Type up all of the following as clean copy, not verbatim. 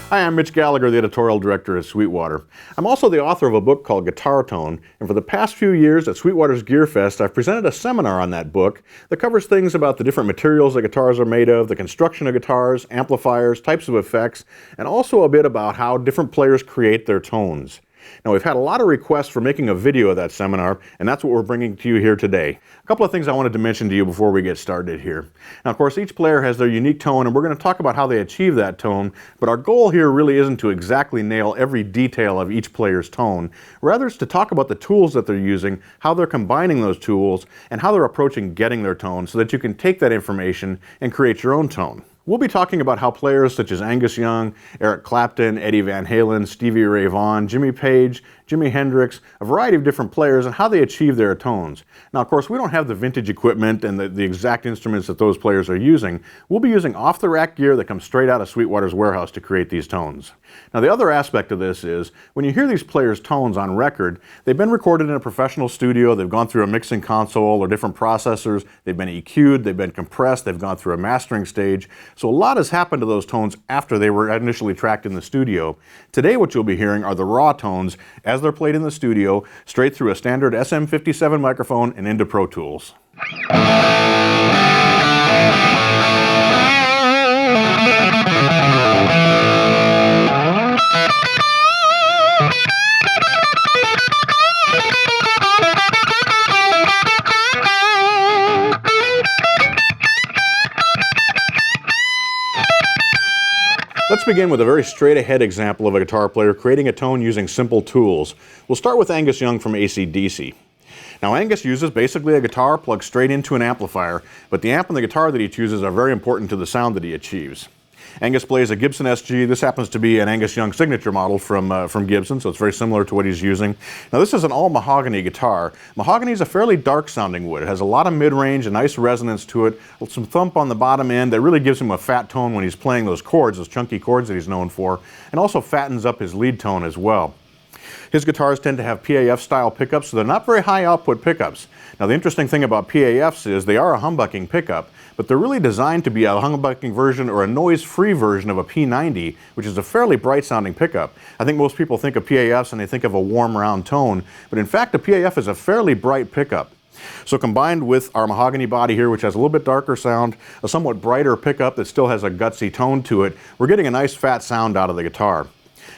Hi, I'm Mitch Gallagher, the editorial director at Sweetwater. I'm also the author of a book called Guitar Tone, and for the past few years at Sweetwater's Gear Fest, I've presented a seminar on that book that covers things about the different materials that guitars are made of, the construction of guitars, amplifiers, types of effects, and also a bit about how different players create their tones. Now, we've had a lot of requests for making a video of that seminar, and that's what we're bringing to you here today. A couple of things I wanted to mention to you before we get started here. Now, of course, each player has their unique tone, and we're going to talk about how they achieve that tone, but our goal here really isn't to exactly nail every detail of each player's tone. Rather, it's to talk about the tools that they're using, how they're combining those tools, and how they're approaching getting their tone so that you can take that information and create your own tone. We'll be talking about how players such as Angus Young, Eric Clapton, Eddie Van Halen, Stevie Ray Vaughan, Jimmy Page, Jimi Hendrix, a variety of different players, and how they achieve their tones. Now, of course, we don't have the vintage equipment and the exact instruments that those players are using. We'll be using off-the-rack gear that comes straight out of Sweetwater's warehouse to create these tones. Now, the other aspect of this is, when you hear these players' tones on record, they've been recorded in a professional studio, they've gone through a mixing console or different processors, they've been EQ'd, they've been compressed, they've gone through a mastering stage. So a lot has happened to those tones after they were initially tracked in the studio. Today, what you'll be hearing are the raw tones as they're played in the studio, straight through a standard SM57 microphone and into Pro Tools. Let's begin with a very straight-ahead example of a guitar player creating a tone using simple tools. We'll start with Angus Young from AC/DC. Now, Angus uses basically a guitar plugged straight into an amplifier, but the amp and the guitar that he chooses are very important to the sound that he achieves. Angus plays a Gibson SG. This happens to be an Angus Young signature model from Gibson, so it's very similar to what he's using. Now, this is an all-mahogany guitar. Mahogany is a fairly dark-sounding wood. It has a lot of mid-range, a nice resonance to it, some thump on the bottom end that really gives him a fat tone when he's playing those chords, those chunky chords that he's known for, and also fattens up his lead tone as well. His guitars tend to have PAF-style pickups, so they're not very high-output pickups. Now, the interesting thing about PAFs is they are a humbucking pickup, but they're really designed to be a humbucking version or a noise-free version of a P90, which is a fairly bright-sounding pickup. I think most people think of PAFs and they think of a warm, round tone, but in fact, a PAF is a fairly bright pickup. So combined with our mahogany body here, which has a little bit darker sound, a somewhat brighter pickup that still has a gutsy tone to it, we're getting a nice fat sound out of the guitar.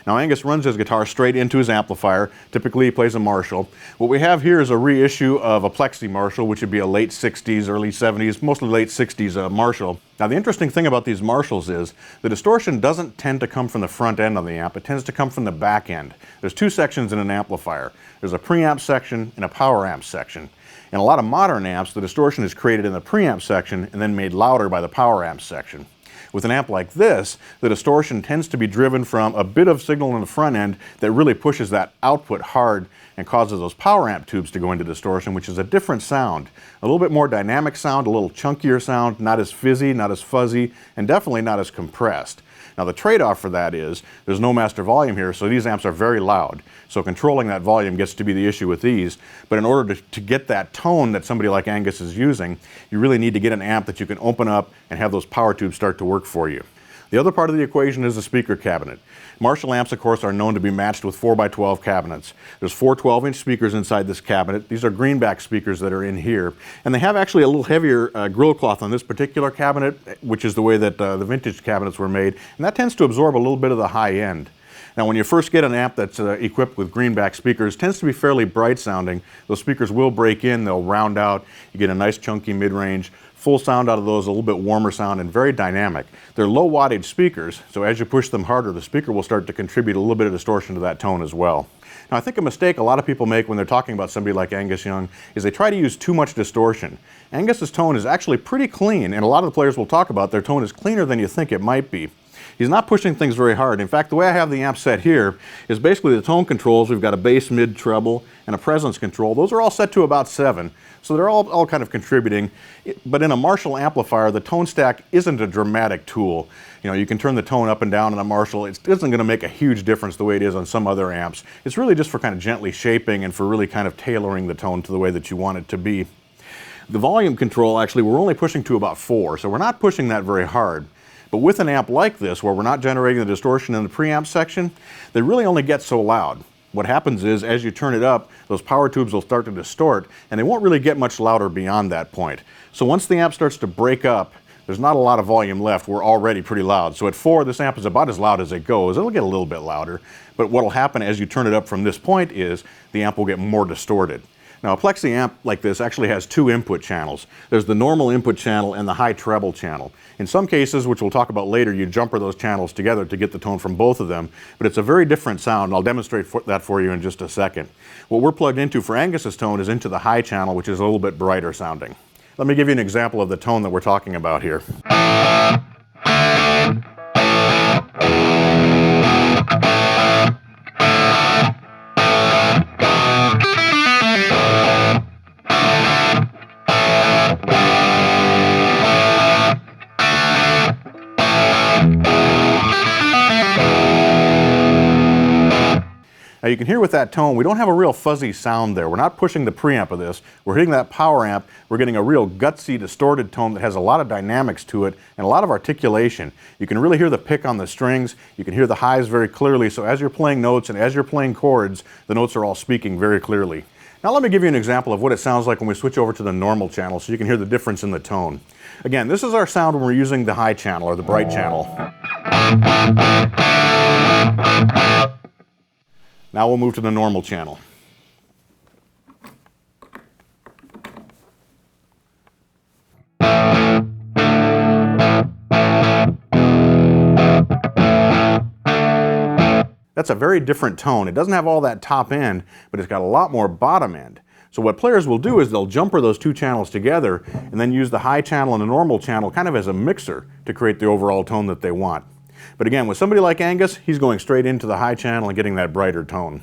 Now, Angus runs his guitar straight into his amplifier. Typically, he plays a Marshall. What we have here is a reissue of a Plexi Marshall, which would be a late 60s, early 70s, mostly late 60s Marshall. Now, the interesting thing about these Marshalls is the distortion doesn't tend to come from the front end of the amp. It tends to come from the back end. There's two sections in an amplifier. There's a preamp section and a power amp section. In a lot of modern amps, the distortion is created in the preamp section and then made louder by the power amp section. With an amp like this, the distortion tends to be driven from a bit of signal in the front end that really pushes that output hard and causes those power amp tubes to go into distortion, which is a different sound. A little bit more dynamic sound, a little chunkier sound, not as fizzy, not as fuzzy, and definitely not as compressed. Now, the trade-off for that is there's no master volume here, so these amps are very loud. So controlling that volume gets to be the issue with these. But in order to get that tone that somebody like Angus is using, you really need to get an amp that you can open up and have those power tubes start to work for you. The other part of the equation is the speaker cabinet. Marshall amps, of course, are known to be matched with 4x12 cabinets. There's four 12-inch speakers inside this cabinet. These are greenback speakers that are in here. And they have actually a little heavier grill cloth on this particular cabinet, which is the way that the vintage cabinets were made. And that tends to absorb a little bit of the high end. Now, when you first get an amp that's equipped with greenback speakers, it tends to be fairly bright sounding. Those speakers will break in, they'll round out. You get a nice chunky mid-range. Full sound out of those, a little bit warmer sound, and very dynamic. They're low wattage speakers, so as you push them harder, the speaker will start to contribute a little bit of distortion to that tone as well. Now, I think a mistake a lot of people make when they're talking about somebody like Angus Young is they try to use too much distortion. Angus's tone is actually pretty clean, and a lot of the players will talk about their tone is cleaner than you think it might be. He's not pushing things very hard. In fact, the way I have the amp set here is basically the tone controls. We've got a bass, mid, treble, and a presence control. Those are all set to about 7, so they're all kind of contributing. But in a Marshall amplifier, the tone stack isn't a dramatic tool. You know, you can turn the tone up and down in a Marshall. It isn't going to make a huge difference the way it is on some other amps. It's really just for kind of gently shaping and for really kind of tailoring the tone to the way that you want it to be. The volume control, actually, we're only pushing to about 4, so we're not pushing that very hard. But with an amp like this, where we're not generating the distortion in the preamp section, they really only get so loud. What happens is, as you turn it up, those power tubes will start to distort, and they won't really get much louder beyond that point. So once the amp starts to break up, there's not a lot of volume left. We're already pretty loud. So at 4, this amp is about as loud as it goes. It'll get a little bit louder, but what will happen as you turn it up from this point is the amp will get more distorted. Now, a plexi amp like this actually has 2 input channels. There's the normal input channel and the high treble channel. In some cases, which we'll talk about later, you jumper those channels together to get the tone from both of them, but it's a very different sound, and I'll demonstrate that for you in just a second. What we're plugged into for Angus's tone is into the high channel, which is a little bit brighter sounding. Let me give you an example of the tone that we're talking about here. Now you can hear with that tone, we don't have a real fuzzy sound there. We're not pushing the preamp of this. We're hitting that power amp. We're getting a real gutsy, distorted tone that has a lot of dynamics to it and a lot of articulation. You can really hear the pick on the strings. You can hear the highs very clearly. So as you're playing notes and as you're playing chords, the notes are all speaking very clearly. Now let me give you an example of what it sounds like when we switch over to the normal channel so you can hear the difference in the tone. Again, this is our sound when we're using the high channel or the bright channel. Now we'll move to the normal channel. That's a very different tone. It doesn't have all that top end, but it's got a lot more bottom end. So what players will do is they'll jumper those 2 channels together and then use the high channel and the normal channel kind of as a mixer to create the overall tone that they want. But again, with somebody like Angus, he's going straight into the high channel and getting that brighter tone.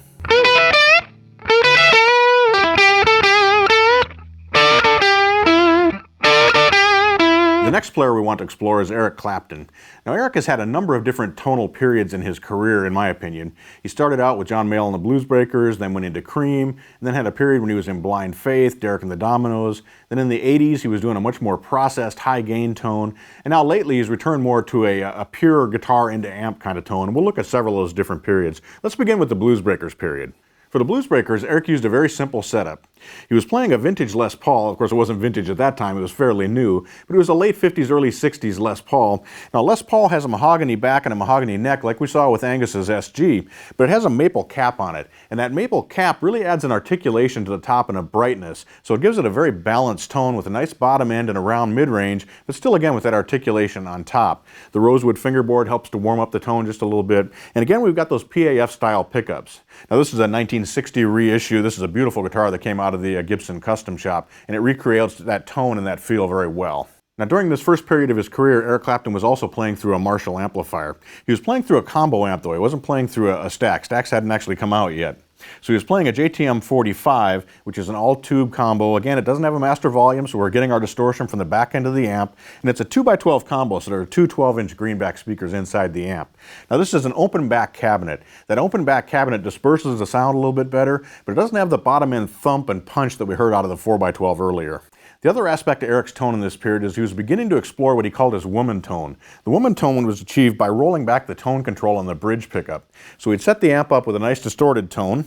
The next player we want to explore is Eric Clapton. Now Eric has had a number of different tonal periods in his career, in my opinion. He started out with John Mayall and the Blues Breakers, then went into Cream, and then had a period when he was in Blind Faith, Derek and the Dominoes. Then in the 80s he was doing a much more processed, high gain tone, and now lately he's returned more to a pure guitar into amp kind of tone, and we'll look at several of those different periods. Let's begin with the Blues Breakers period. For the Blues Breakers, Eric used a very simple setup. He was playing a vintage Les Paul. Of course, it wasn't vintage at that time. It was fairly new, but it was a late 50s, early 60s Les Paul. Now, Les Paul has a mahogany back and a mahogany neck like we saw with Angus's SG, but it has a maple cap on it, and that maple cap really adds an articulation to the top and a brightness, so it gives it a very balanced tone with a nice bottom end and a round mid-range, but still, again, with that articulation on top. The rosewood fingerboard helps to warm up the tone just a little bit, and again, we've got those PAF-style pickups. Now, this is a 1960 reissue. This is a beautiful guitar that came out of the Gibson Custom Shop, and it recreates that tone and that feel very well. Now, during this first period of his career, Eric Clapton was also playing through a Marshall amplifier. He was playing through a combo amp, though. He wasn't playing through a stack. Stacks hadn't actually come out yet. So he was playing a JTM 45, which is an all-tube combo. Again, it doesn't have a master volume, so we're getting our distortion from the back end of the amp. And it's a 2x12 combo, so there are 2 12-inch greenback speakers inside the amp. Now, this is an open back cabinet. That open back cabinet disperses the sound a little bit better, but it doesn't have the bottom end thump and punch that we heard out of the 4x12 earlier. The other aspect of Eric's tone in this period is he was beginning to explore what he called his woman tone. The woman tone was achieved by rolling back the tone control on the bridge pickup. So he'd set the amp up with a nice distorted tone.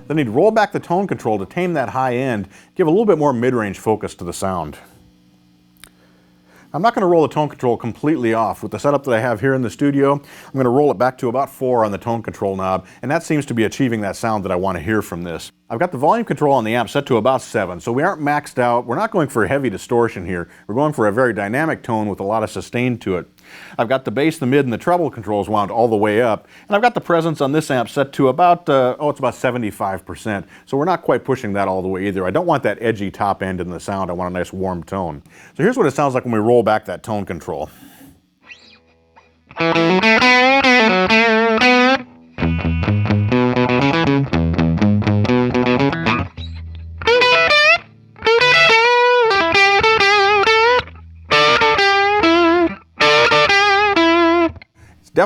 Then he'd roll back the tone control to tame that high end, give a little bit more mid-range focus to the sound. I'm not going to roll the tone control completely off. With the setup that I have here in the studio, I'm going to roll it back to about 4 on the tone control knob, and that seems to be achieving that sound that I want to hear from this. I've got the volume control on the amp set to about 7, so we aren't maxed out. We're not going for heavy distortion here. We're going for a very dynamic tone with a lot of sustain to it. I've got the bass, the mid, and the treble controls wound all the way up, and I've got the presence on this amp set to about, it's about 75%, so we're not quite pushing that all the way either. I don't want that edgy top end in the sound. I want a nice warm tone. So here's what it sounds like when we roll back that tone control.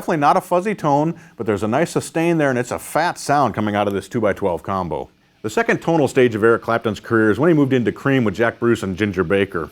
definitely not a fuzzy tone, but there's a nice sustain there, and it's a fat sound coming out of this 2x12 combo. The second tonal stage of Eric Clapton's career is when he moved into Cream with Jack Bruce and Ginger Baker.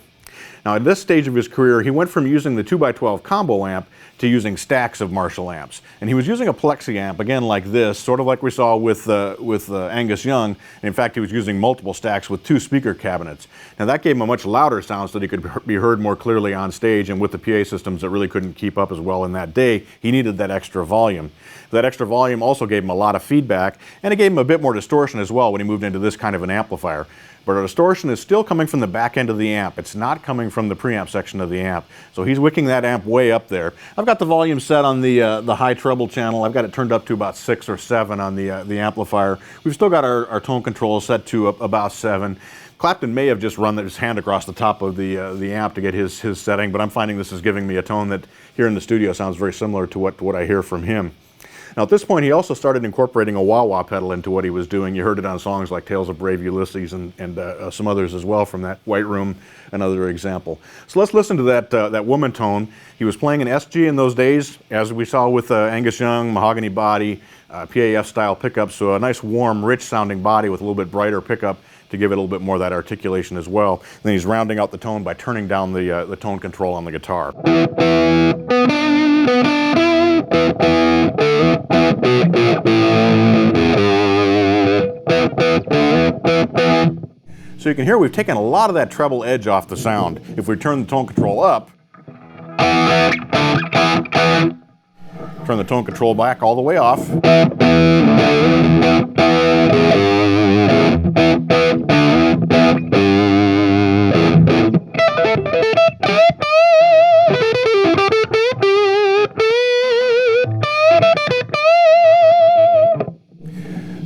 Now, at this stage of his career, he went from using the 2x12 combo amp to using stacks of Marshall amps. And he was using a plexi amp, again like this, sort of like we saw with Angus Young. And in fact, he was using multiple stacks with 2 speaker cabinets. Now, that gave him a much louder sound so that he could be heard more clearly on stage, and with the PA systems that really couldn't keep up as well in that day, he needed that extra volume. That extra volume also gave him a lot of feedback, and it gave him a bit more distortion as well when he moved into this kind of an amplifier. But our distortion is still coming from the back end of the amp. It's not coming from the preamp section of the amp. So he's wicking that amp way up there. I've got the volume set on the high treble channel. I've got it turned up to about 6 or 7 on the amplifier. We've still got our tone control set to about 7. Clapton may have just run his hand across the top of the amp to get his setting, but I'm finding this is giving me a tone that here in the studio sounds very similar to what I hear from him. Now, at this point, he also started incorporating a wah-wah pedal into what he was doing. You heard it on songs like Tales of Brave Ulysses and some others as well from that White Room, another example. So let's listen to that woman tone. He was playing an SG in those days, as we saw with Angus Young, mahogany body, PAF-style pickups, so a nice, warm, rich-sounding body with a little bit brighter pickup to give it a little bit more of that articulation as well. And then he's rounding out the tone by turning down the tone control on the guitar. So you can hear we've taken a lot of that treble edge off the sound. If we turn the tone control up, turn the tone control back all the way off,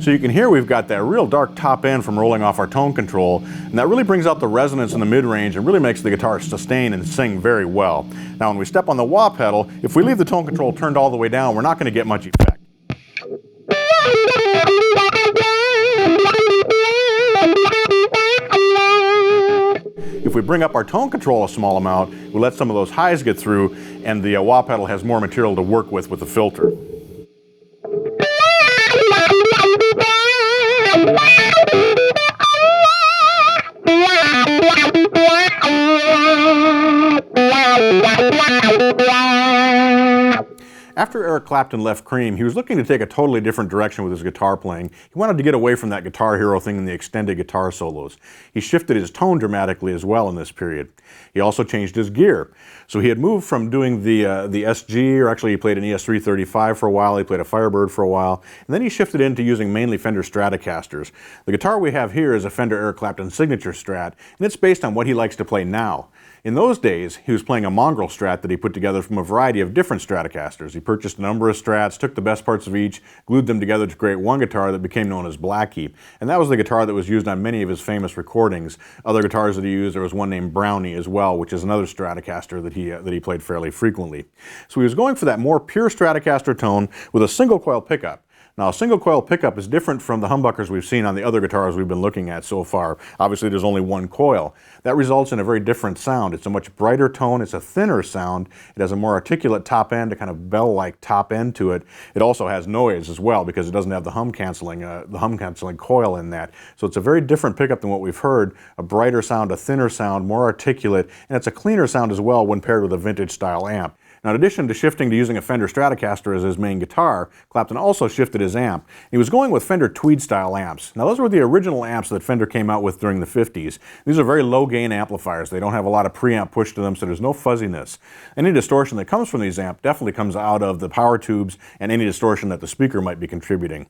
so you can hear we've got that real dark top end from rolling off our tone control, and that really brings out the resonance in the mid-range and really makes the guitar sustain and sing very well. Now, when we step on the wah pedal, if we leave the tone control turned all the way down, we're not going to get much effect. If we bring up our tone control a small amount, we let some of those highs get through, and the wah pedal has more material to work with the filter. After Eric Clapton left Cream, he was looking to take a totally different direction with his guitar playing. He wanted to get away from that Guitar Hero thing and the extended guitar solos. He shifted his tone dramatically as well in this period. He also changed his gear. So he had moved from doing the SG, or actually he played an ES335 for a while, he played a Firebird for a while, and then he shifted into using mainly Fender Stratocasters. The guitar we have here is a Fender Eric Clapton Signature Strat, and it's based on what he likes to play now. In those days, he was playing a mongrel Strat that he put together from a variety of different Stratocasters. He purchased a number of Strats, took the best parts of each, glued them together to create one guitar that became known as Blackie. And that was the guitar that was used on many of his famous recordings. Other guitars that he used, there was one named Brownie as well, which is another Stratocaster that he played fairly frequently. So he was going for that more pure Stratocaster tone with a single coil pickup. Now, a single coil pickup is different from the humbuckers we've seen on the other guitars we've been looking at so far. Obviously, there's only one coil. That results in a very different sound. It's a much brighter tone. It's a thinner sound. It has a more articulate top end, a kind of bell-like top end to it. It also has noise as well because it doesn't have the hum canceling coil in that. So it's a very different pickup than what we've heard. A brighter sound, a thinner sound, more articulate, and it's a cleaner sound as well when paired with a vintage-style amp. Now, in addition to shifting to using a Fender Stratocaster as his main guitar, Clapton also shifted his amp. He was going with Fender Tweed-style amps. Now, those were the original amps that Fender came out with during the 50s. These are very low-gain amplifiers. They don't have a lot of preamp pushed to them, so there's no fuzziness. Any distortion that comes from these amps definitely comes out of the power tubes and any distortion that the speaker might be contributing.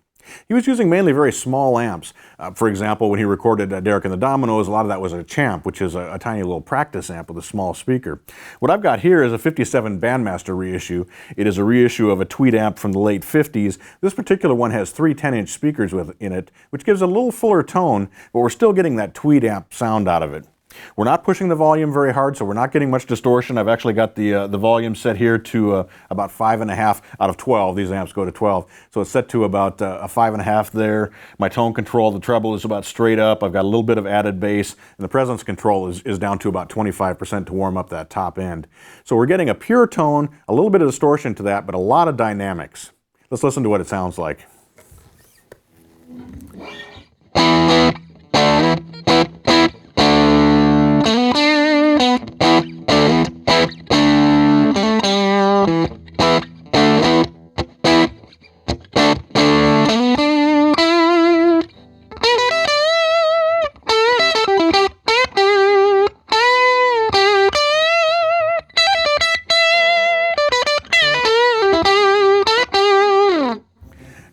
He was using mainly very small amps. For example, when he recorded Derek and the Dominoes, a lot of that was a Champ, which is a tiny little practice amp with a small speaker. What I've got here is a 57 Bandmaster reissue. It is a reissue of a Tweed amp from the late 50s. This particular one has 3 10-inch speakers in it, which gives a little fuller tone, but we're still getting that Tweed amp sound out of it. We're not pushing the volume very hard, so we're not getting much distortion. I've actually got the volume set here to about 5.5 out of 12. These amps go to 12. So it's set to about a 5.5 there. My tone control, the treble is about straight up. I've got a little bit of added bass, and the presence control is down to about 25% to warm up that top end. So we're getting a pure tone, a little bit of distortion to that, but a lot of dynamics. Let's listen to what it sounds like.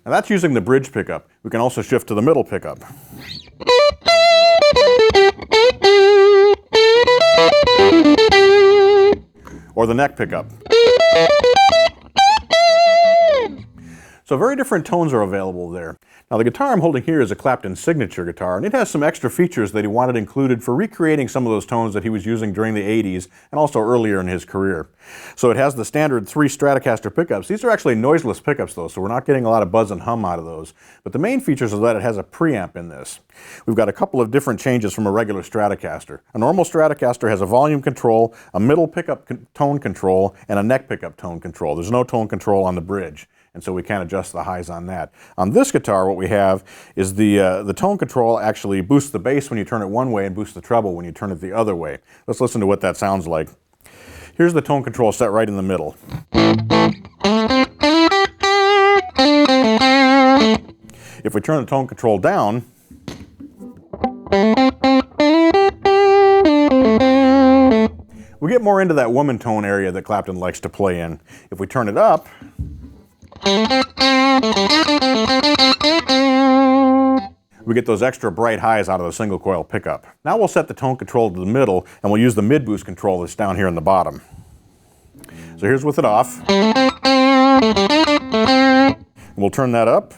Now that's using the bridge pickup. We can also shift to the middle pickup. Or the neck pickup. So very different tones are available there. Now the guitar I'm holding here is a Clapton signature guitar, and it has some extra features that he wanted included for recreating some of those tones that he was using during the 80s and also earlier in his career. So it has the standard 3 Stratocaster pickups. These are actually noiseless pickups though, so we're not getting a lot of buzz and hum out of those. But the main features are that it has a preamp in this. We've got a couple of different changes from a regular Stratocaster. A normal Stratocaster has a volume control, a middle pickup tone control, and a neck pickup tone control. There's no tone control on the bridge, and so we can't adjust the highs on that. On this guitar, what we have is the tone control actually boosts the bass when you turn it one way and boosts the treble when you turn it the other way. Let's listen to what that sounds like. Here's the tone control set right in the middle. If we turn the tone control down, we get more into that woman tone area that Clapton likes to play in. If we turn it up, we get those extra bright highs out of the single coil pickup. Now we'll set the tone control to the middle, and we'll use the mid boost control that's down here in the bottom. So here's with it off. We'll turn that up.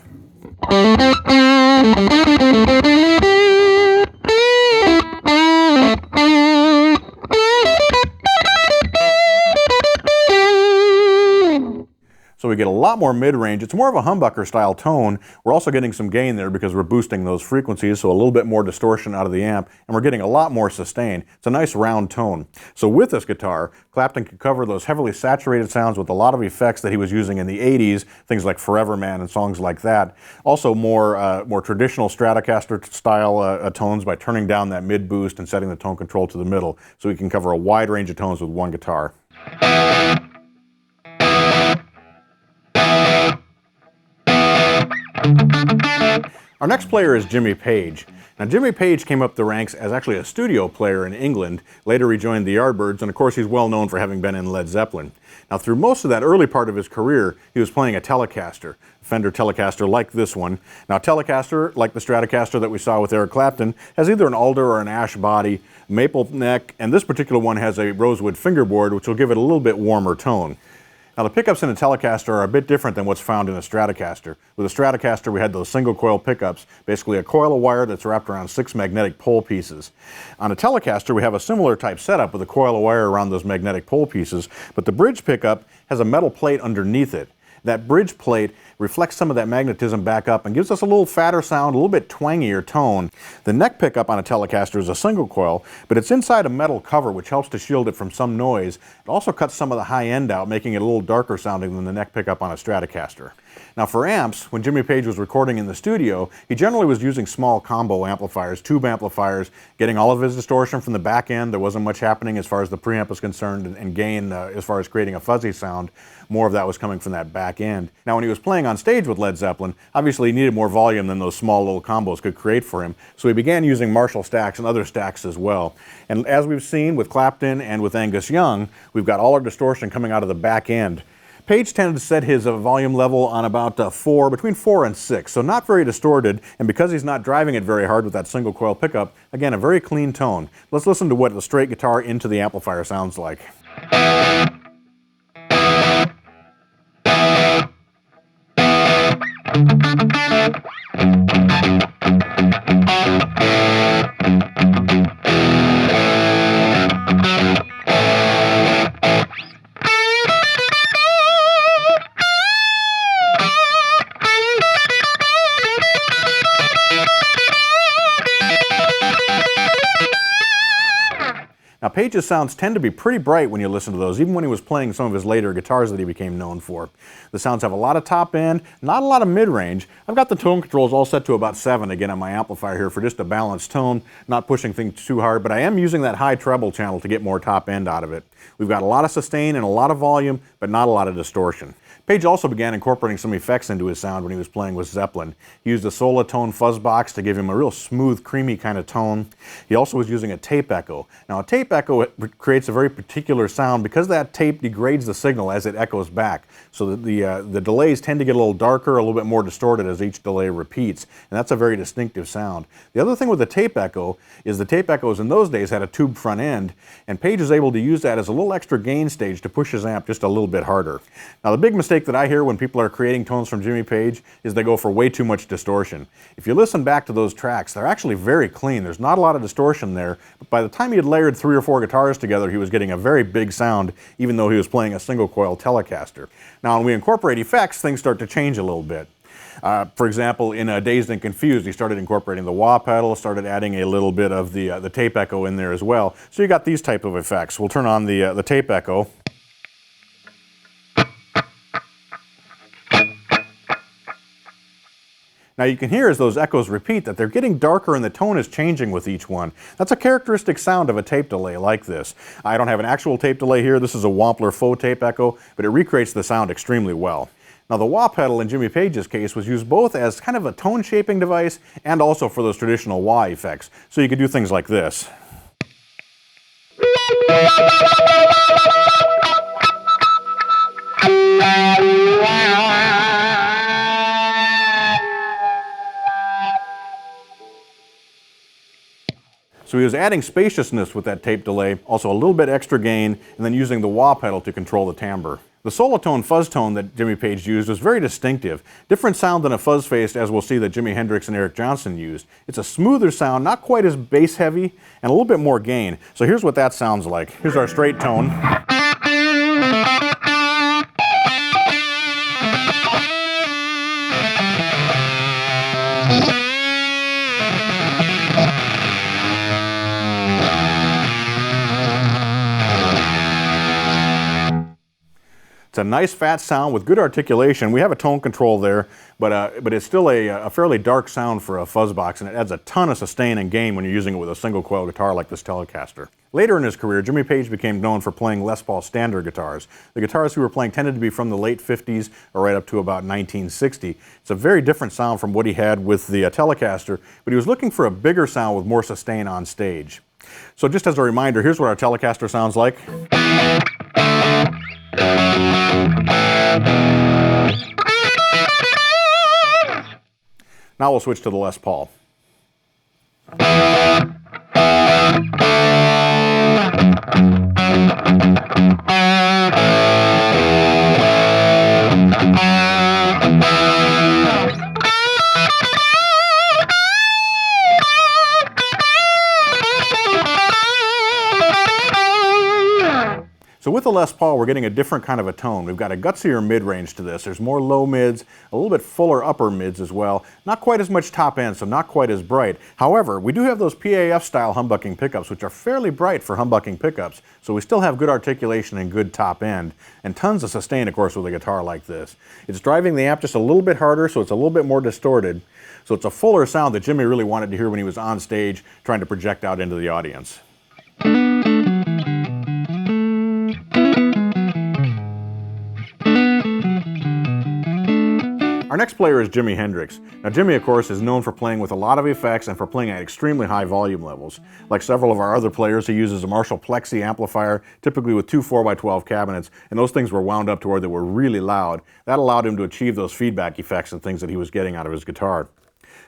So we get a lot more mid-range. It's more of a humbucker style tone. We're also getting some gain there because we're boosting those frequencies, so a little bit more distortion out of the amp, and we're getting a lot more sustain. It's a nice round tone. So with this guitar, Clapton could cover those heavily saturated sounds with a lot of effects that he was using in the 80s, things like Forever Man and songs like that. Also more traditional Stratocaster style tones by turning down that mid boost and setting the tone control to the middle, so we can cover a wide range of tones with one guitar. Our next player is Jimmy Page. Now Jimmy Page came up the ranks as actually a studio player in England, later rejoined the Yardbirds, and of course he's well known for having been in Led Zeppelin. Now through most of that early part of his career, he was playing a Telecaster, a Fender Telecaster like this one. Now Telecaster, like the Stratocaster that we saw with Eric Clapton, has either an alder or an ash body, maple neck, and this particular one has a rosewood fingerboard, which will give it a little bit warmer tone. Now the pickups in a Telecaster are a bit different than what's found in a Stratocaster. With a Stratocaster we had those single coil pickups, basically a coil of wire that's wrapped around 6 magnetic pole pieces. On a Telecaster we have a similar type setup with a coil of wire around those magnetic pole pieces, but the bridge pickup has a metal plate underneath it. That bridge plate reflects some of that magnetism back up and gives us a little fatter sound, a little bit twangier tone. The neck pickup on a Telecaster is a single coil, but it's inside a metal cover which helps to shield it from some noise. It also cuts some of the high end out, making it a little darker sounding than the neck pickup on a Stratocaster. Now for amps, when Jimmy Page was recording in the studio, he generally was using small combo amplifiers, tube amplifiers, getting all of his distortion from the back end. There wasn't much happening as far as the preamp is concerned, and gain as far as creating a fuzzy sound. More of that was coming from that back end. Now when he was playing on stage with Led Zeppelin, obviously he needed more volume than those small little combos could create for him, so he began using Marshall stacks and other stacks as well. And as we've seen with Clapton and with Angus Young, we've got all our distortion coming out of the back end. Page tended to set his volume level on about between 4 and 6, so not very distorted, and because he's not driving it very hard with that single coil pickup, again, a very clean tone. Let's listen to what the straight guitar into the amplifier sounds like. Now Page's sounds tend to be pretty bright when you listen to those, even when he was playing some of his later guitars that he became known for. The sounds have a lot of top end, not a lot of mid-range. I've got the tone controls all set to about 7 again on my amplifier here for just a balanced tone, not pushing things too hard, but I am using that high treble channel to get more top end out of it. We've got a lot of sustain and a lot of volume, but not a lot of distortion. Page also began incorporating some effects into his sound when he was playing with Zeppelin. He used a Solatone fuzz box to give him a real smooth, creamy kind of tone. He also was using a tape echo. Now a tape echo creates a very particular sound because that tape degrades the signal as it echoes back. So that the delays tend to get a little darker, a little bit more distorted as each delay repeats. And that's a very distinctive sound. The other thing with the tape echo is the tape echoes in those days had a tube front end, and Page is able to use that as a little extra gain stage to push his amp just a little bit harder. Now the big mistake that I hear when people are creating tones from Jimmy Page is they go for way too much distortion. If you listen back to those tracks, they're actually very clean. There's not a lot of distortion there, but by the time he had layered 3 or 4 guitars together, he was getting a very big sound, even though he was playing a single coil Telecaster. Now when we incorporate effects, things start to change a little bit. For example, in Dazed and Confused, he started incorporating the wah pedal, started adding a little bit of the tape echo in there as well. So you got these type of effects. We'll turn on the tape echo. Now you can hear as those echoes repeat that they're getting darker and the tone is changing with each one. That's a characteristic sound of a tape delay like this. I don't have an actual tape delay here. This is a Wampler faux tape echo, but it recreates the sound extremely well. Now the wah pedal in Jimmy Page's case was used both as kind of a tone shaping device and also for those traditional wah effects. So you could do things like this. So he was adding spaciousness with that tape delay, also a little bit extra gain, and then using the wah pedal to control the timbre. The Solatone fuzz tone that Jimmy Page used was very distinctive. Different sound than a fuzz face, as we'll see that Jimi Hendrix and Eric Johnson used. It's a smoother sound, not quite as bass heavy, and a little bit more gain. So here's what that sounds like. Here's our straight tone. It's a nice fat sound with good articulation. We have a tone control there, but it's still a fairly dark sound for a fuzz box, and it adds a ton of sustain and gain when you're using it with a single coil guitar like this Telecaster. Later in his career, Jimmy Page became known for playing Les Paul standard guitars. The guitars he was playing tended to be from the late 50s or right up to about 1960. It's a very different sound from what he had with the Telecaster, but he was looking for a bigger sound with more sustain on stage. So just as a reminder, here's what our Telecaster sounds like. Now we'll switch to the Les Paul. So with the Les Paul, we're getting a different kind of a tone. We've got a gutsier mid-range to this. There's more low mids, a little bit fuller upper mids as well. Not quite as much top end, so not quite as bright. However, we do have those PAF-style humbucking pickups, which are fairly bright for humbucking pickups, so we still have good articulation and good top end, and tons of sustain, of course, with a guitar like this. It's driving the amp just a little bit harder, so it's a little bit more distorted. So it's a fuller sound that Jimmy really wanted to hear when he was on stage, trying to project out into the audience. Our next player is Jimi Hendrix. Now Jimmy, of course, is known for playing with a lot of effects and for playing at extremely high volume levels. Like several of our other players, he uses a Marshall Plexi amplifier, typically with 2 4x12 cabinets, and those things were wound up to where they were really loud. That allowed him to achieve those feedback effects and things that he was getting out of his guitar.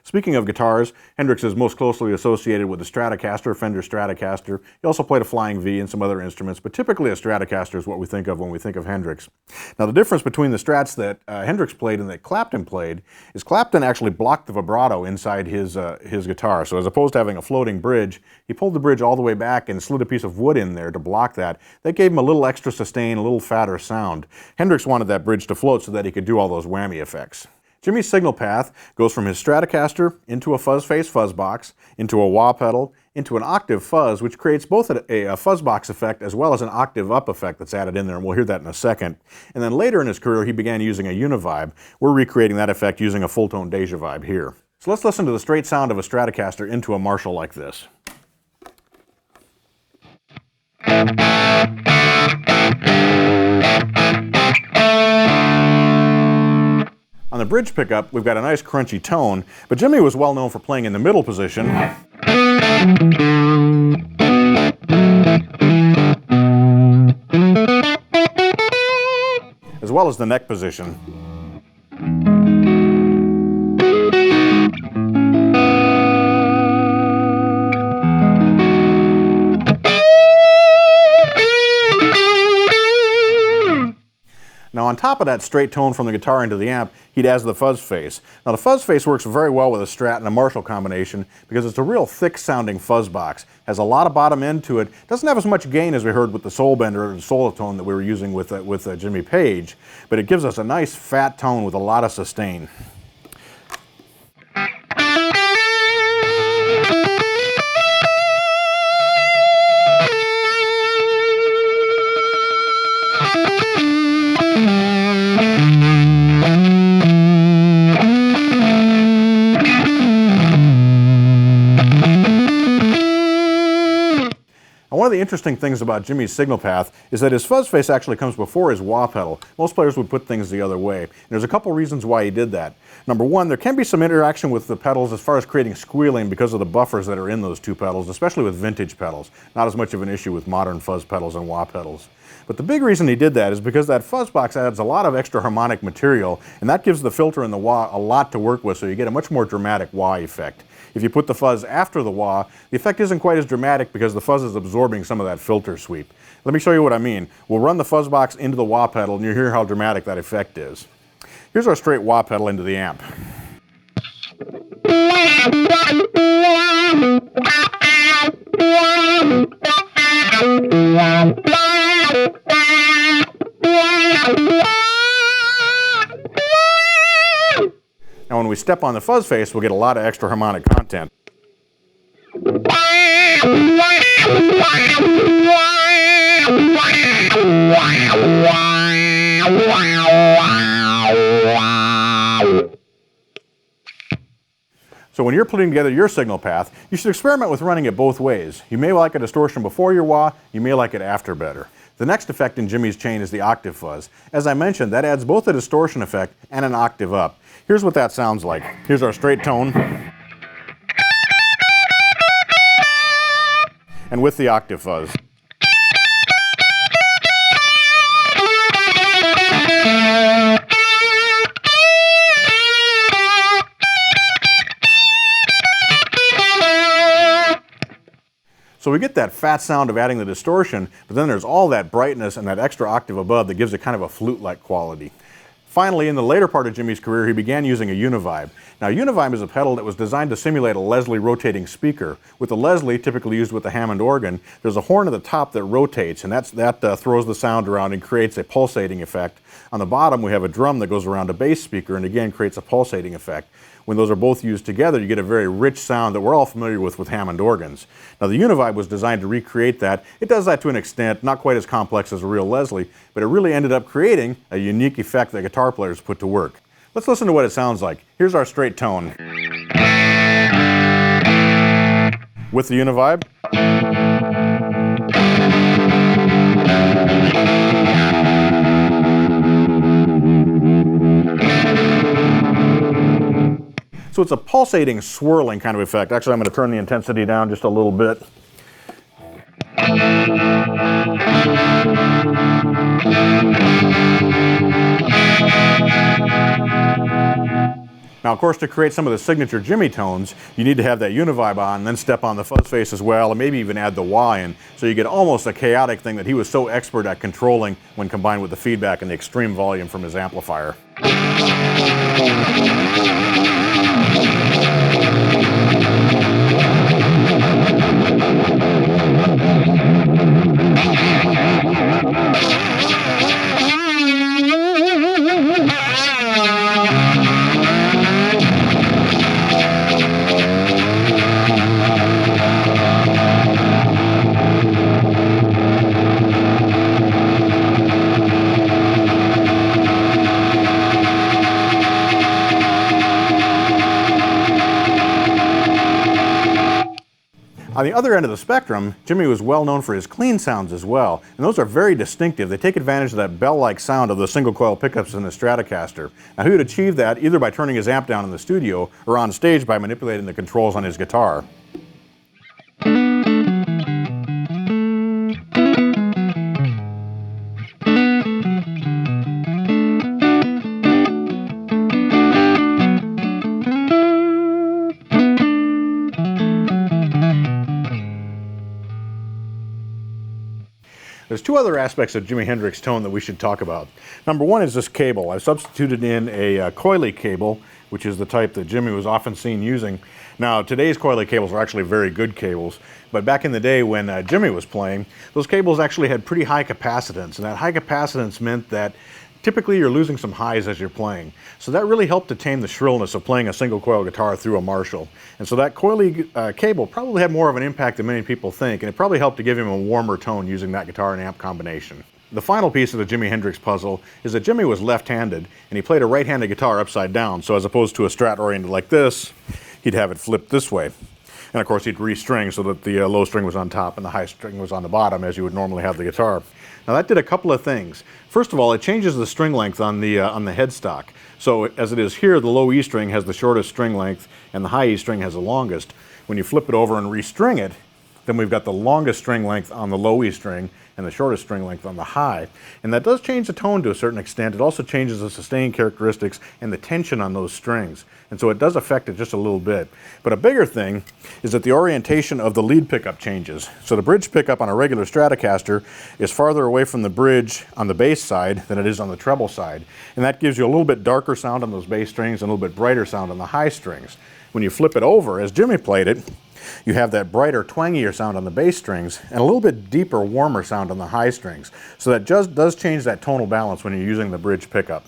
Speaking of guitars, Hendrix is most closely associated with the Stratocaster, Fender Stratocaster. He also played a Flying V and some other instruments, but typically a Stratocaster is what we think of when we think of Hendrix. Now the difference between the Strats that Hendrix played and that Clapton played is Clapton actually blocked the vibrato inside his guitar. So as opposed to having a floating bridge, he pulled the bridge all the way back and slid a piece of wood in there to block that. That gave him a little extra sustain, a little fatter sound. Hendrix wanted that bridge to float so that he could do all those whammy effects. Jimmy's signal path goes from his Stratocaster into a fuzz face fuzz box, into a wah pedal, into an octave fuzz, which creates both a fuzz box effect as well as an octave up effect that's added in there, and we'll hear that in a second. And then later in his career, he began using a univibe. We're recreating that effect using a full-tone Deja vibe here. So let's listen to the straight sound of a Stratocaster into a Marshall like this. On the bridge pickup, we've got a nice crunchy tone, but Jimmy was well known for playing in the middle position, as well as the neck position. Now on top of that straight tone from the guitar into the amp, he'd add the fuzz face. Now the fuzz face works very well with a Strat and a Marshall combination because it's a real thick sounding fuzz box. Has a lot of bottom end to it. Doesn't have as much gain as we heard with the Soul Bender or the Solatone that we were using with Jimmy Page, but it gives us a nice fat tone with a lot of sustain. One of the interesting things about Jimmy's signal path is that his fuzz face actually comes before his wah pedal. Most players would put things the other way. And there's a couple reasons why he did that. Number one, there can be some interaction with the pedals as far as creating squealing because of the buffers that are in those two pedals, especially with vintage pedals. Not as much of an issue with modern fuzz pedals and wah pedals. But the big reason he did that is because that fuzz box adds a lot of extra harmonic material, and that gives the filter and the wah a lot to work with, so you get a much more dramatic wah effect. If you put the fuzz after the wah, the effect isn't quite as dramatic because the fuzz is absorbing some of that filter sweep. Let me show you what I mean. We'll run the fuzz box into the wah pedal and you'll hear how dramatic that effect is. Here's our straight wah pedal into the amp. Now when we step on the fuzz face, we'll get a lot of extra harmonic content. So when you're putting together your signal path, you should experiment with running it both ways. You may like a distortion before your wah, you may like it after better. The next effect in Jimmy's chain is the octave fuzz. As I mentioned, that adds both a distortion effect and an octave up. Here's what that sounds like. Here's our straight tone. And with the octave fuzz. So we get that fat sound of adding the distortion, but then there's all that brightness and that extra octave above that gives it kind of a flute-like quality. Finally, in the later part of Jimmy's career, he began using a univibe. Now, a univibe is a pedal that was designed to simulate a Leslie rotating speaker. With the Leslie, typically used with the Hammond organ, there's a horn at the top that rotates, and that throws the sound around and creates a pulsating effect. On the bottom, we have a drum that goes around a bass speaker and again creates a pulsating effect. When those are both used together, you get a very rich sound that we're all familiar with Hammond organs. Now, the univibe was designed to recreate that. It does that to an extent, not quite as complex as a real Leslie, but it really ended up creating a unique effect that guitar players put to work. Let's listen to what it sounds like. Here's our straight tone. With the univibe. So it's a pulsating, swirling kind of effect. Actually, I'm going to turn the intensity down just a little bit. Now, of course, to create some of the signature Jimmy tones, you need to have that univibe on, and then step on the fuzz face as well, and maybe even add the wah in, so you get almost a chaotic thing that he was so expert at controlling when combined with the feedback and the extreme volume from his amplifier. On the other end of the spectrum, Jimi was well known for his clean sounds as well, and those are very distinctive. They take advantage of that bell-like sound of the single coil pickups in the Stratocaster. Now, he would achieve that either by turning his amp down in the studio or on stage by manipulating the controls on his guitar. There's two other aspects of Jimi Hendrix tone that we should talk about. Number one is this cable. I've substituted in a coily cable, which is the type that Jimi was often seen using. Now, today's coily cables are actually very good cables, but back in the day when Jimi was playing, those cables actually had pretty high capacitance, and that high capacitance meant that typically you're losing some highs as you're playing. So that really helped to tame the shrillness of playing a single coil guitar through a Marshall. And so that coily cable probably had more of an impact than many people think, and it probably helped to give him a warmer tone using that guitar and amp combination. The final piece of the Jimi Hendrix puzzle is that Jimi was left-handed, and he played a right-handed guitar upside down. So as opposed to a Strat oriented like this, he'd have it flipped this way. And of course he'd restring so that the low string was on top and the high string was on the bottom, as you would normally have the guitar. Now that did a couple of things. First of all, it changes the string length on the headstock. So as it is here, the low E string has the shortest string length and the high E string has the longest. When you flip it over and restring it, then we've got the longest string length on the low E string and the shortest string length on the high. And that does change the tone to a certain extent. It also changes the sustain characteristics and the tension on those strings. And so it does affect it just a little bit. But a bigger thing is that the orientation of the lead pickup changes. So the bridge pickup on a regular Stratocaster is farther away from the bridge on the bass side than it is on the treble side. And that gives you a little bit darker sound on those bass strings and a little bit brighter sound on the high strings. When you flip it over, as Jimi played it, you have that brighter, twangier sound on the bass strings and a little bit deeper, warmer sound on the high strings. So that just does change that tonal balance when you're using the bridge pickup.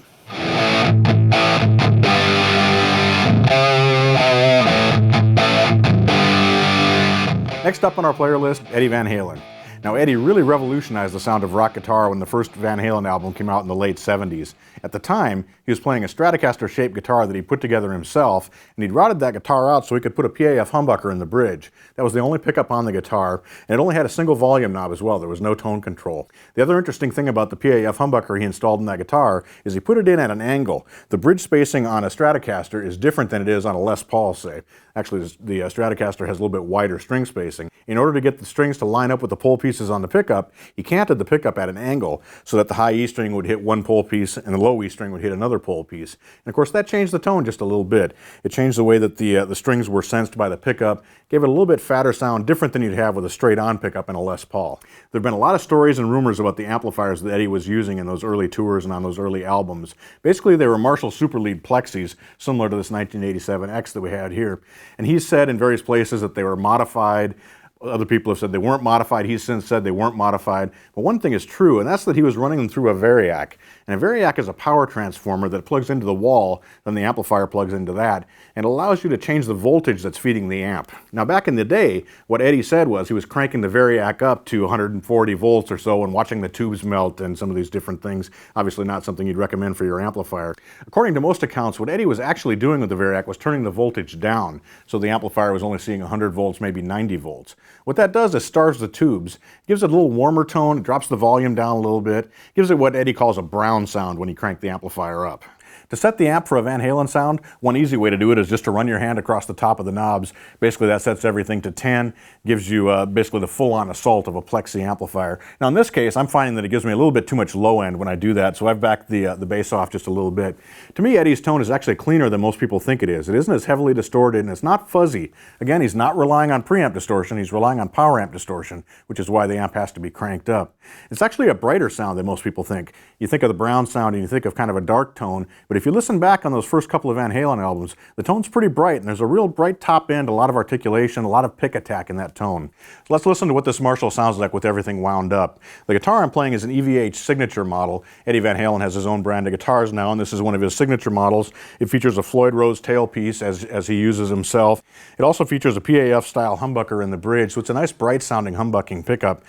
Next up on our player list, Eddie Van Halen. Now, Eddie really revolutionized the sound of rock guitar when the first Van Halen album came out in the late 70s. At the time, he was playing a Stratocaster-shaped guitar that he put together himself, and he'd routed that guitar out so he could put a PAF humbucker in the bridge. That was the only pickup on the guitar, and it only had a single volume knob as well. There was no tone control. The other interesting thing about the PAF humbucker he installed in that guitar is he put it in at an angle. The bridge spacing on a Stratocaster is different than it is on a Les Paul, say. Actually, the Stratocaster has a little bit wider string spacing. In order to get the strings to line up with the pole pieces on the pickup, he canted the pickup at an angle so that the high E string would hit one pole piece and the low E string would hit another pole piece. And of course that changed the tone just a little bit. It changed the way that the strings were sensed by the pickup, gave it a little bit fatter sound, different than you'd have with a straight-on pickup in a Les Paul. There have been a lot of stories and rumors about the amplifiers that Eddie was using in those early tours and on those early albums. Basically they were Marshall Superlead Plexis, similar to this 1987X that we had here. And he said in various places that they were modified. Other people have said they weren't modified. He's since said they weren't modified. But one thing is true, and that's that he was running them through a variac. And a variac is a power transformer that plugs into the wall, then the amplifier plugs into that, and it allows you to change the voltage that's feeding the amp. Now back in the day, what Eddie said was he was cranking the variac up to 140 volts or so and watching the tubes melt and some of these different things. Obviously not something you'd recommend for your amplifier. According to most accounts, what Eddie was actually doing with the variac was turning the voltage down, so the amplifier was only seeing 100 volts, maybe 90 volts. What that does is starves the tubes, gives it a little warmer tone, it drops the volume down a little bit, gives it what Eddie calls a brown sound when you crank the amplifier up. To set the amp for a Van Halen sound, one easy way to do it is just to run your hand across the top of the knobs. Basically that sets everything to 10, gives you basically the full-on assault of a Plexi amplifier. Now in this case, I'm finding that it gives me a little bit too much low end when I do that, so I've backed the bass off just a little bit. To me, Eddie's tone is actually cleaner than most people think it is. It isn't as heavily distorted and it's not fuzzy. Again, he's not relying on preamp distortion, he's relying on power amp distortion, which is why the amp has to be cranked up. It's actually a brighter sound than most people think. You think of the brown sound and you think of kind of a dark tone, but if you listen back on those first couple of Van Halen albums, the tone's pretty bright and there's a real bright top end, a lot of articulation, a lot of pick attack in that tone. So let's listen to what this Marshall sounds like with everything wound up. The guitar I'm playing is an EVH signature model. Eddie Van Halen has his own brand of guitars now, and this is one of his signature models. It features a Floyd Rose tailpiece as he uses himself. It also features a PAF style humbucker in the bridge, so it's a nice bright sounding humbucking pickup.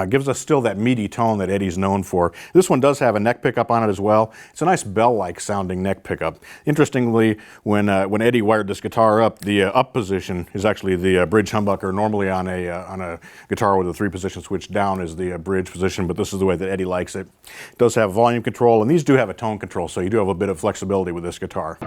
Gives us still that meaty tone that Eddie's known for. This one does have a neck pickup on it as well. It's a nice bell-like sounding neck pickup. Interestingly, when Eddie wired this guitar up, the up position is actually the bridge humbucker. Normally on a guitar with a 3-position switch, down is the bridge position, but this is the way that Eddie likes it. It does have volume control, and these do have a tone control, so you do have a bit of flexibility with this guitar.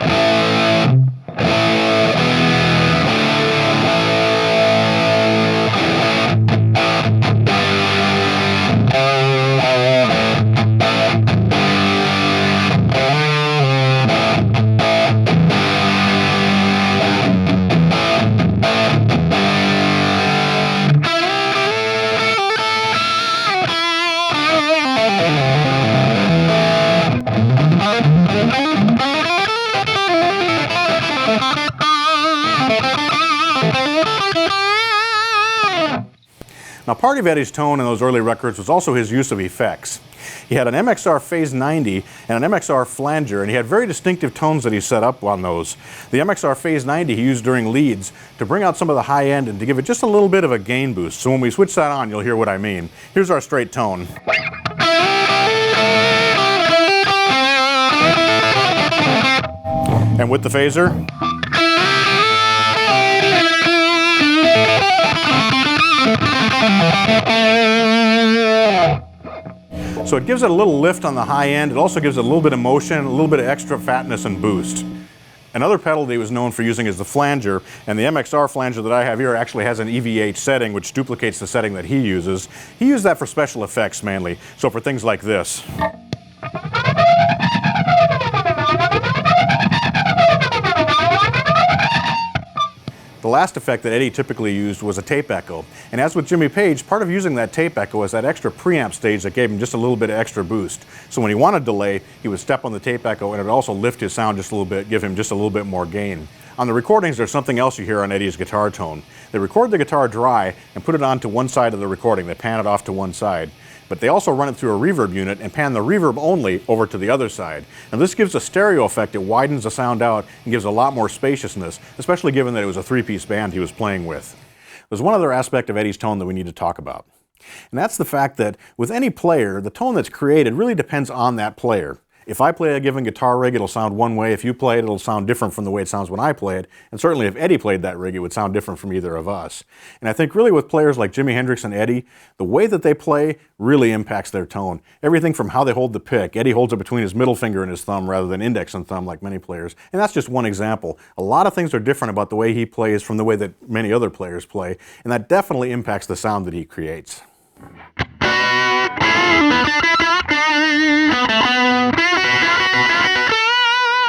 Now, part of Eddie's tone in those early records was also his use of effects. He had an MXR Phase 90 and an MXR flanger, and he had very distinctive tones that he set up on those. The MXR Phase 90 he used during leads to bring out some of the high end and to give it just a little bit of a gain boost. So when we switch that on, you'll hear what I mean. Here's our straight tone. And with the phaser, so it gives it a little lift on the high end. It also gives it a little bit of motion, a little bit of extra fatness and boost. Another pedal that he was known for using is the flanger, and the MXR flanger that I have here actually has an EVH setting, which duplicates the setting that he uses. He used that for special effects mainly, so for things like this. The last effect that Eddie typically used was a tape echo. And as with Jimmy Page, part of using that tape echo was that extra preamp stage that gave him just a little bit of extra boost. So when he wanted delay, he would step on the tape echo and it would also lift his sound just a little bit, give him just a little bit more gain. On the recordings, there's something else you hear on Eddie's guitar tone. They record the guitar dry and put it onto one side of the recording. They pan it off to one side. But they also run it through a reverb unit and pan the reverb only over to the other side. Now this gives a stereo effect. It widens the sound out and gives a lot more spaciousness, especially given that it was a 3-piece band he was playing with. There's one other aspect of Eddie's tone that we need to talk about. And that's the fact that with any player, the tone that's created really depends on that player. If I play a given guitar rig, it'll sound one way. If you play it, it'll sound different from the way it sounds when I play it. And certainly if Eddie played that rig, it would sound different from either of us. And I think really with players like Jimi Hendrix and Eddie, the way that they play really impacts their tone. Everything from how they hold the pick. Eddie holds it between his middle finger and his thumb rather than index and thumb like many players. And that's just one example. A lot of things are different about the way he plays from the way that many other players play. And that definitely impacts the sound that he creates.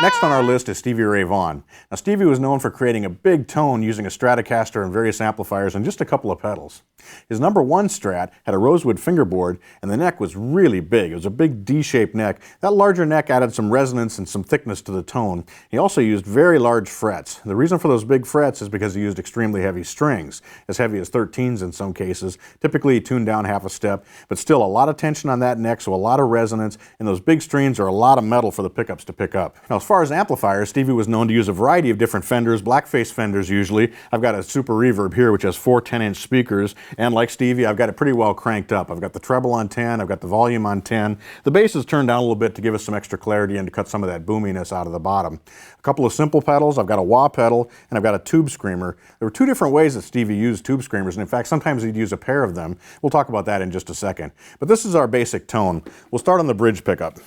Next on our list is Stevie Ray Vaughan. Now Stevie was known for creating a big tone using a Stratocaster and various amplifiers and just a couple of pedals. His number 1 Strat had a rosewood fingerboard and the neck was really big. It was a big D-shaped neck. That larger neck added some resonance and some thickness to the tone. He also used very large frets. The reason for those big frets is because he used extremely heavy strings, as heavy as 13s in some cases. Typically tuned down half a step, but still a lot of tension on that neck, so a lot of resonance, and those big strings are a lot of metal for the pickups to pick up. Now as far as amplifiers, Stevie was known to use a variety of different fenders, blackface fenders usually. I've got a Super Reverb here which has 4 10-inch speakers, and like Stevie, I've got it pretty well cranked up. I've got the treble on 10, I've got the volume on 10. The bass is turned down a little bit to give us some extra clarity and to cut some of that boominess out of the bottom. A couple of simple pedals, I've got a wah pedal, and I've got a tube screamer. There were 2 different ways that Stevie used tube screamers, and in fact sometimes he'd use a pair of them. We'll talk about that in just a second. But this is our basic tone. We'll start on the bridge pickup.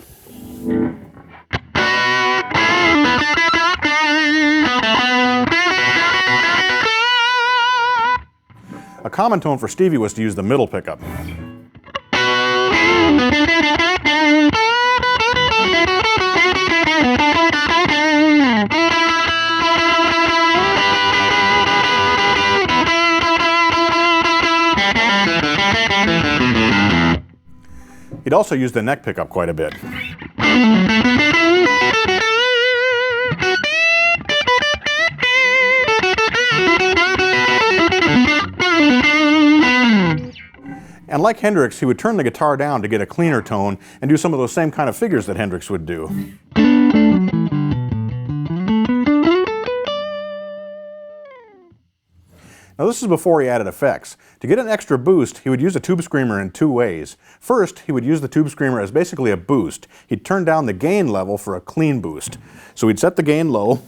A common tone for Stevie was to use the middle pickup. He'd also use the neck pickup quite a bit. And like Hendrix, he would turn the guitar down to get a cleaner tone and do some of those same kind of figures that Hendrix would do. Now this is before he added effects. To get an extra boost, he would use a tube screamer in two ways. First, he would use the tube screamer as basically a boost. He'd turn down the gain level for a clean boost. So he'd set the gain low,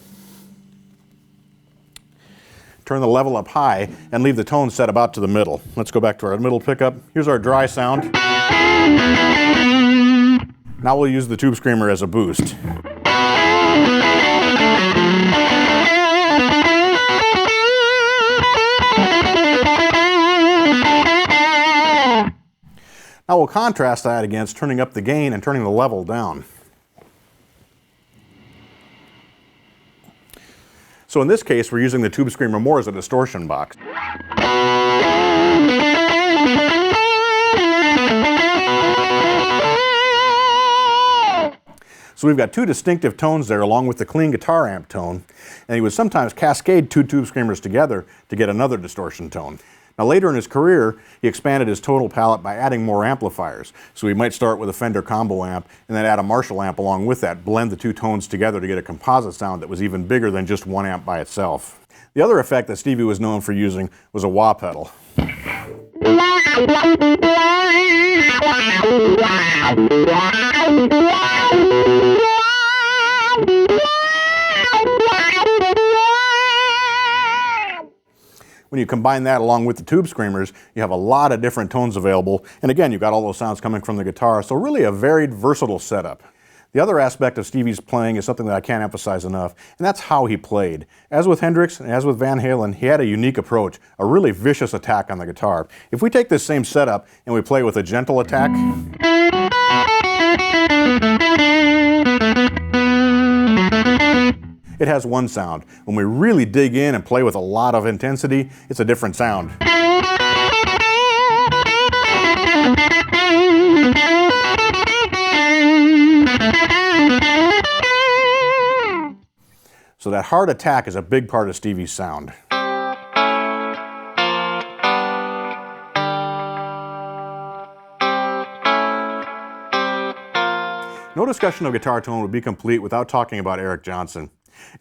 turn the level up high, and leave the tone set about to the middle. Let's go back to our middle pickup. Here's our dry sound. Now we'll use the tube screamer as a boost. Now we'll contrast that against turning up the gain and turning the level down. So in this case, we're using the tube screamer more as a distortion box. So we've got two distinctive tones there along with the clean guitar amp tone, and he would sometimes cascade two tube screamers together to get another distortion tone. Now later in his career, he expanded his tonal palette by adding more amplifiers. So he might start with a Fender combo amp and then add a Marshall amp along with that, blend the two tones together to get a composite sound that was even bigger than just one amp by itself. The other effect that Stevie was known for using was a wah pedal. When you combine that along with the tube screamers, you have a lot of different tones available. And again, you've got all those sounds coming from the guitar, so really a varied, versatile setup. The other aspect of Stevie's playing is something that I can't emphasize enough, and that's how he played. As with Hendrix and as with Van Halen, he had a unique approach, a really vicious attack on the guitar. If we take this same setup and we play with a gentle attack, it has one sound. When we really dig in and play with a lot of intensity, it's a different sound. So that hard attack is a big part of Stevie's sound. No discussion of guitar tone would be complete without talking about Eric Johnson.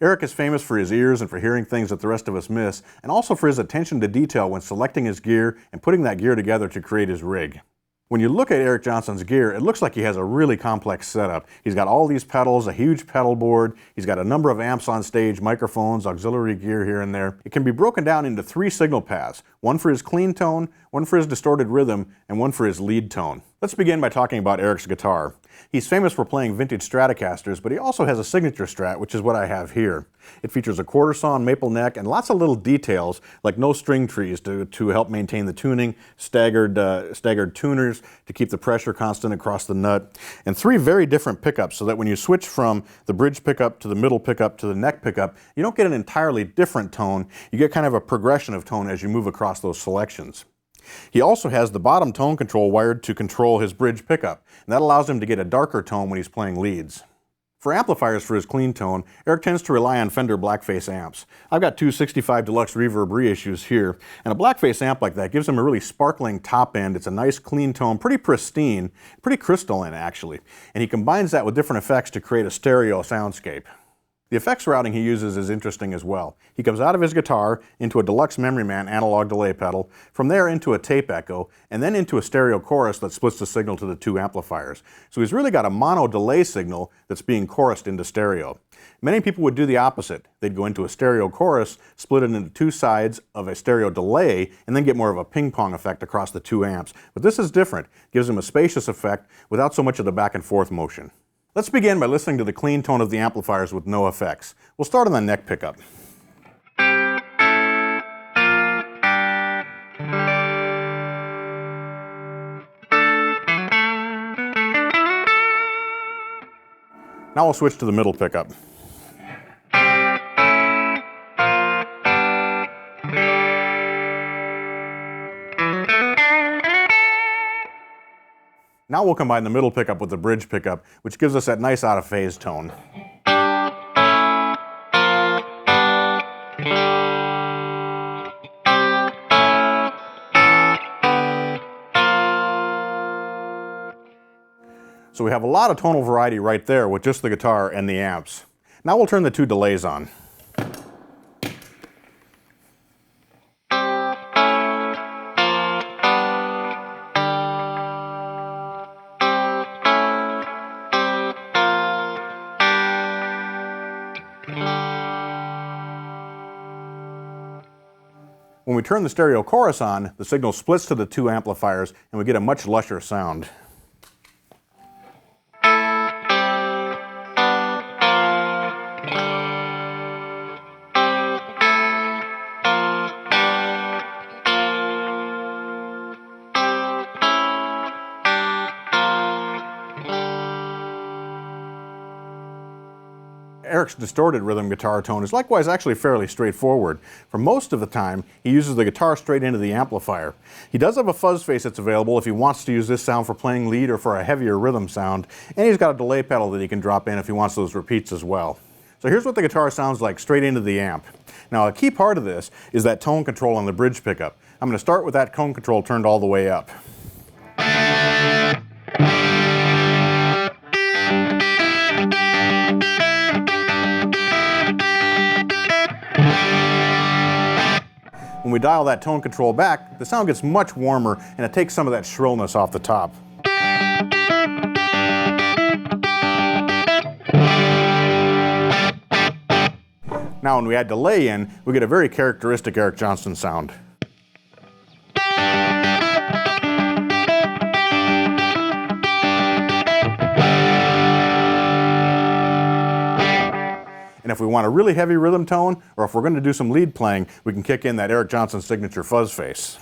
Eric is famous for his ears and for hearing things that the rest of us miss, and also for his attention to detail when selecting his gear and putting that gear together to create his rig. When you look at Eric Johnson's gear, it looks like he has a really complex setup. He's got all these pedals, a huge pedal board, he's got a number of amps on stage, microphones, auxiliary gear here and there. It can be broken down into 3 signal paths, one for his clean tone, one for his distorted rhythm, and one for his lead tone. Let's begin by talking about Eric's guitar. He's famous for playing vintage Stratocasters, but he also has a signature Strat, which is what I have here. It features a quarter sawn maple neck and lots of little details like no string trees to help maintain the tuning, staggered tuners to keep the pressure constant across the nut, and 3 very different pickups so that when you switch from the bridge pickup to the middle pickup to the neck pickup, you don't get an entirely different tone, you get kind of a progression of tone as you move across those selections. He also has the bottom tone control wired to control his bridge pickup, and that allows him to get a darker tone when he's playing leads. For amplifiers for his clean tone, Eric tends to rely on Fender Blackface amps. I've got 2 65 Deluxe Reverb reissues here, and a Blackface amp like that gives him a really sparkling top end. It's a nice clean tone, pretty pristine, pretty crystalline actually, and he combines that with different effects to create a stereo soundscape. The effects routing he uses is interesting as well. He comes out of his guitar into a Deluxe Memory Man analog delay pedal, from there into a tape echo, and then into a stereo chorus that splits the signal to the 2 amplifiers. So he's really got a mono delay signal that's being chorused into stereo. Many people would do the opposite. They'd go into a stereo chorus, split it into 2 sides of a stereo delay, and then get more of a ping-pong effect across the 2 amps. But this is different. It gives him a spacious effect without so much of the back and forth motion. Let's begin by listening to the clean tone of the amplifiers with no effects. We'll start on the neck pickup. Now we'll switch to the middle pickup. Now we'll combine the middle pickup with the bridge pickup, which gives us that nice out of phase tone. So we have a lot of tonal variety right there with just the guitar and the amps. Now we'll turn the 2 delays on. When we turn the stereo chorus on, the signal splits to the two amplifiers and we get a much lusher sound. Eric's distorted rhythm guitar tone is likewise actually fairly straightforward. For most of the time, he uses the guitar straight into the amplifier. He does have a fuzz face that's available if he wants to use this sound for playing lead or for a heavier rhythm sound, and he's got a delay pedal that he can drop in if he wants those repeats as well. So here's what the guitar sounds like straight into the amp. Now a key part of this is that tone control on the bridge pickup. I'm going to start with that tone control turned all the way up. When we dial that tone control back, the sound gets much warmer and it takes some of that shrillness off the top. Now when we add delay in, we get a very characteristic Eric Johnson sound. And if we want a really heavy rhythm tone, or if we're going to do some lead playing, we can kick in that Eric Johnson signature fuzz face.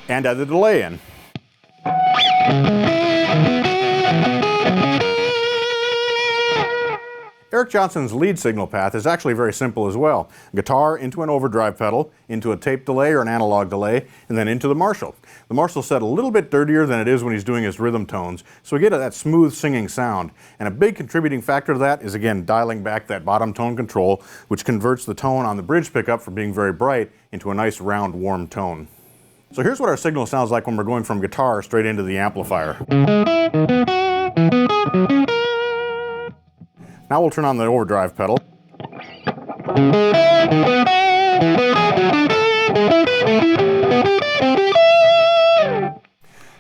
And add the delay in. Eric Johnson's lead signal path is actually very simple as well. Guitar into an overdrive pedal, into a tape delay or an analog delay, and then into the Marshall. The Marshall's set a little bit dirtier than it is when he's doing his rhythm tones, so we get that smooth singing sound. And a big contributing factor to that is, again, dialing back that bottom tone control, which converts the tone on the bridge pickup from being very bright into a nice round warm tone. So here's what our signal sounds like when we're going from guitar straight into the amplifier. Now we'll turn on the overdrive pedal.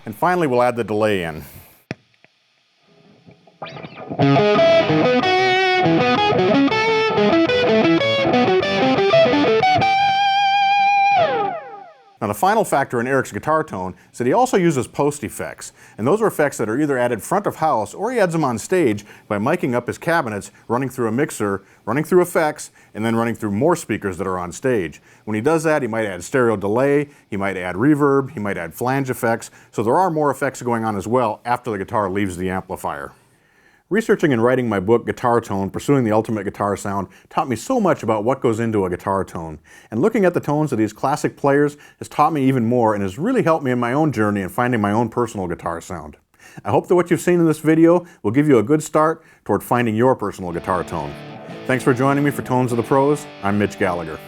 And finally we'll add the delay in. Now the final factor in Eric's guitar tone is that he also uses post effects, and those are effects that are either added front of house or he adds them on stage by miking up his cabinets, running through a mixer, running through effects, and then running through more speakers that are on stage. When he does that, he might add stereo delay, he might add reverb, he might add flange effects, so there are more effects going on as well after the guitar leaves the amplifier. Researching and writing my book, Guitar Tone, Pursuing the Ultimate Guitar Sound, taught me so much about what goes into a guitar tone. And looking at the tones of these classic players has taught me even more and has really helped me in my own journey in finding my own personal guitar sound. I hope that what you've seen in this video will give you a good start toward finding your personal guitar tone. Thanks for joining me for Tones of the Pros. I'm Mitch Gallagher.